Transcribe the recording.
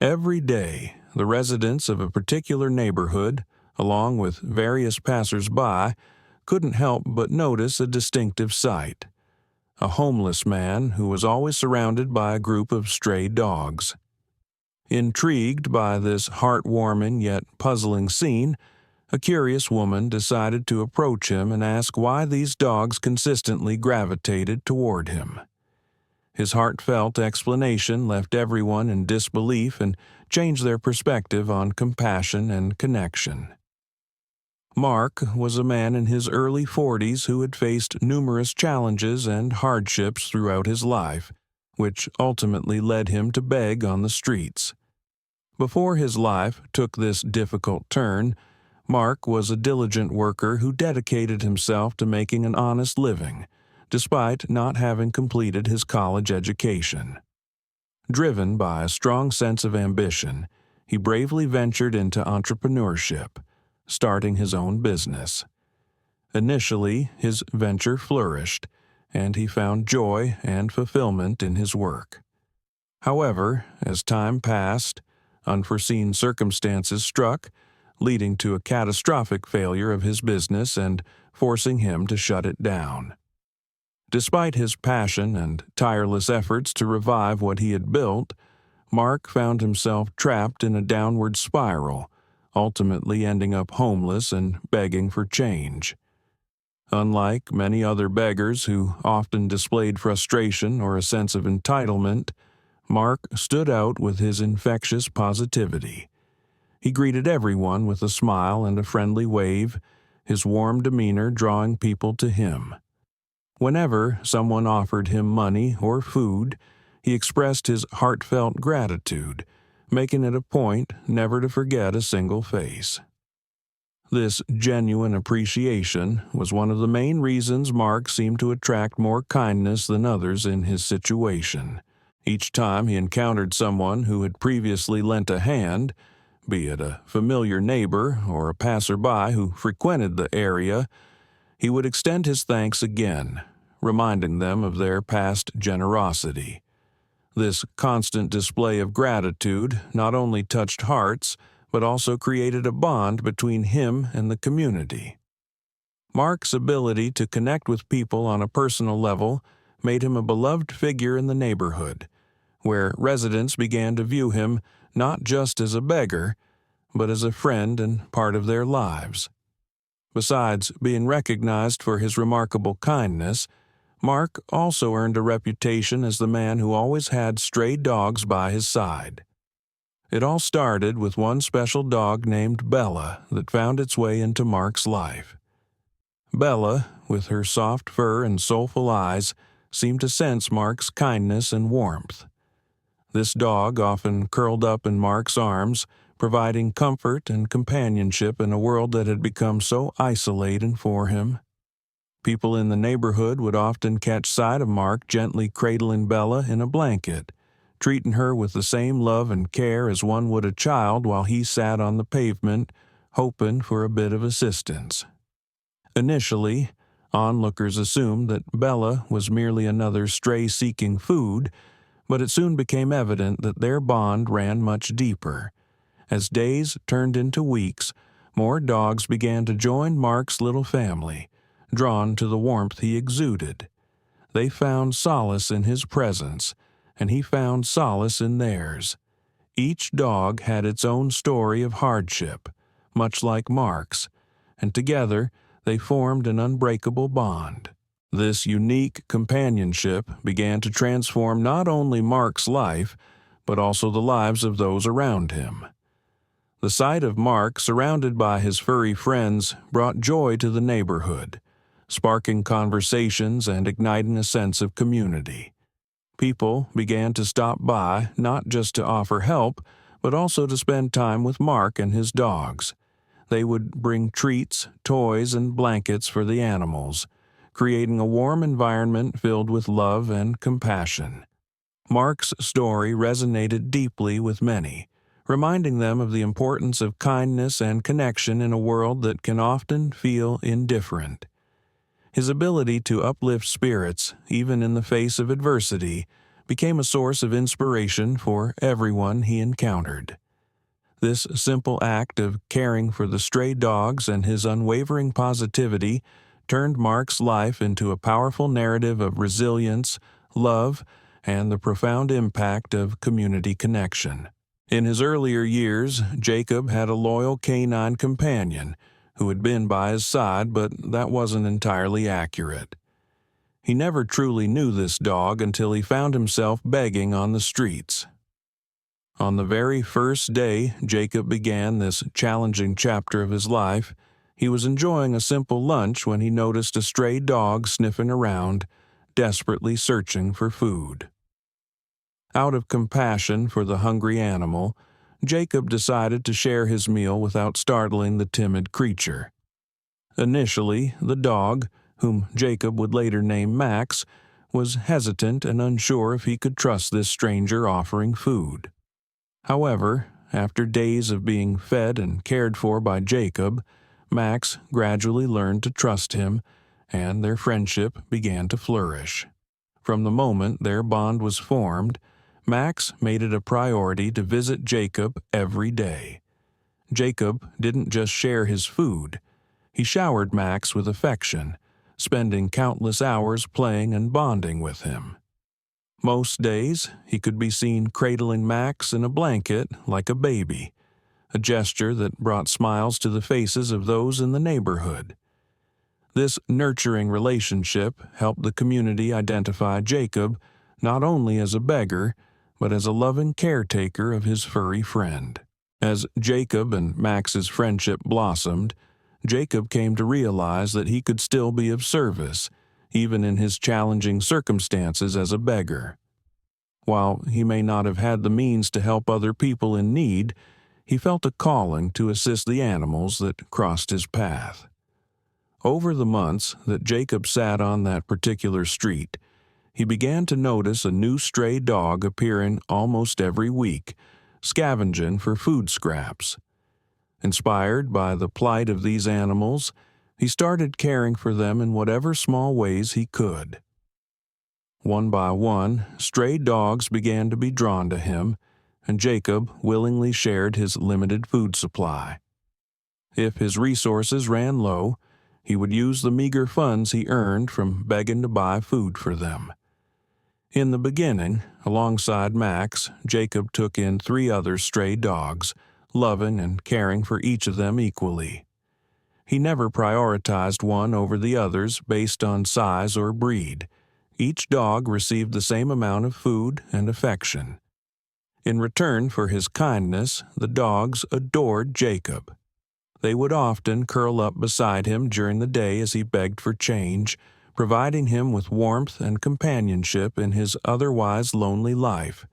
Every day, the residents of a particular neighborhood, along with various passers-by, couldn't help but notice a distinctive sight: a homeless man who was always surrounded by a group of stray dogs. Intrigued by this heartwarming yet puzzling scene, a curious woman decided to approach him and ask why these dogs consistently gravitated toward him. His heartfelt explanation left everyone in disbelief and changed their perspective on compassion and connection. Mark was a man in his early 40s who had faced numerous challenges and hardships throughout his life, which ultimately led him to beg on the streets. Before his life took this difficult turn, Mark was a diligent worker who dedicated himself to making an honest living, despite not having completed his college education. Driven by a strong sense of ambition, he bravely ventured into entrepreneurship, starting his own business. Initially, his venture flourished, and he found joy and fulfillment in his work. However, as time passed, unforeseen circumstances struck, leading to a catastrophic failure of his business and forcing him to shut it down. Despite his passion and tireless efforts to revive what he had built, Mark found himself trapped in a downward spiral, ultimately ending up homeless and begging for change. Unlike many other beggars who often displayed frustration or a sense of entitlement, Mark stood out with his infectious positivity. He greeted everyone with a smile and a friendly wave, his warm demeanor drawing people to him. Whenever someone offered him money or food, he expressed his heartfelt gratitude, making it a point never to forget a single face. This genuine appreciation was one of the main reasons Mark seemed to attract more kindness than others in his situation. Each time he encountered someone who had previously lent a hand, be it a familiar neighbor or a passerby who frequented the area, he would extend his thanks again, reminding them of their past generosity. This constant display of gratitude not only touched hearts, but also created a bond between him and the community. Mark's ability to connect with people on a personal level made him a beloved figure in the neighborhood, where residents began to view him not just as a beggar, but as a friend and part of their lives. Besides being recognized for his remarkable kindness, Mark also earned a reputation as the man who always had stray dogs by his side. It all started with one special dog named Bella that found its way into Mark's life. Bella, with her soft fur and soulful eyes, seemed to sense Mark's kindness and warmth. This dog often curled up in Mark's arms, providing comfort and companionship in a world that had become so isolating for him. People in the neighborhood would often catch sight of Mark gently cradling Bella in a blanket, treating her with the same love and care as one would a child while he sat on the pavement, hoping for a bit of assistance. Initially, onlookers assumed that Bella was merely another stray seeking food, but it soon became evident that their bond ran much deeper. As days turned into weeks, more dogs began to join Mark's little family, drawn to the warmth he exuded. They found solace in his presence, and he found solace in theirs. Each dog had its own story of hardship, much like Mark's, and together they formed an unbreakable bond. This unique companionship began to transform not only Mark's life, but also the lives of those around him. The sight of Mark surrounded by his furry friends brought joy to the neighborhood, sparking conversations and igniting a sense of community. People began to stop by not just to offer help, but also to spend time with Mark and his dogs. They would bring treats, toys, and blankets for the animals, creating a warm environment filled with love and compassion. Mark's story resonated deeply with many, reminding them of the importance of kindness and connection in a world that can often feel indifferent. His ability to uplift spirits, even in the face of adversity, became a source of inspiration for everyone he encountered. This simple act of caring for the stray dogs and his unwavering positivity turned Mark's life into a powerful narrative of resilience, love, and the profound impact of community connection. In his earlier years, Jacob had a loyal canine companion who had been by his side, but that wasn't entirely accurate. He never truly knew this dog until he found himself begging on the streets. On the very first day Jacob began this challenging chapter of his life, he was enjoying a simple lunch when he noticed a stray dog sniffing around, desperately searching for food. Out of compassion for the hungry animal, Jacob decided to share his meal without startling the timid creature. Initially, the dog, whom Jacob would later name Max, was hesitant and unsure if he could trust this stranger offering food. However, after days of being fed and cared for by Jacob, Max gradually learned to trust him, and their friendship began to flourish. From the moment their bond was formed, Max made it a priority to visit Jacob every day. Jacob didn't just share his food. He showered Max with affection, spending countless hours playing and bonding with him. Most days, he could be seen cradling Max in a blanket like a baby, a gesture that brought smiles to the faces of those in the neighborhood. This nurturing relationship helped the community identify Jacob not only as a beggar, but as a loving caretaker of his furry friend. As Jacob and Max's friendship blossomed, Jacob came to realize that he could still be of service, even in his challenging circumstances as a beggar. While he may not have had the means to help other people in need, he felt a calling to assist the animals that crossed his path. Over the months that Jacob sat on that particular street, he began to notice a new stray dog appearing almost every week, scavenging for food scraps. Inspired by the plight of these animals, he started caring for them in whatever small ways he could. One by one, stray dogs began to be drawn to him, and Jacob willingly shared his limited food supply. If his resources ran low, he would use the meager funds he earned from begging to buy food for them. In the beginning, alongside Max, Jacob took in 3 other stray dogs, loving and caring for each of them equally. He never prioritized one over the others based on size or breed. Each dog received the same amount of food and affection. In return for his kindness, the dogs adored Jacob. They would often curl up beside him during the day as he begged for change, providing him with warmth and companionship in his otherwise lonely life.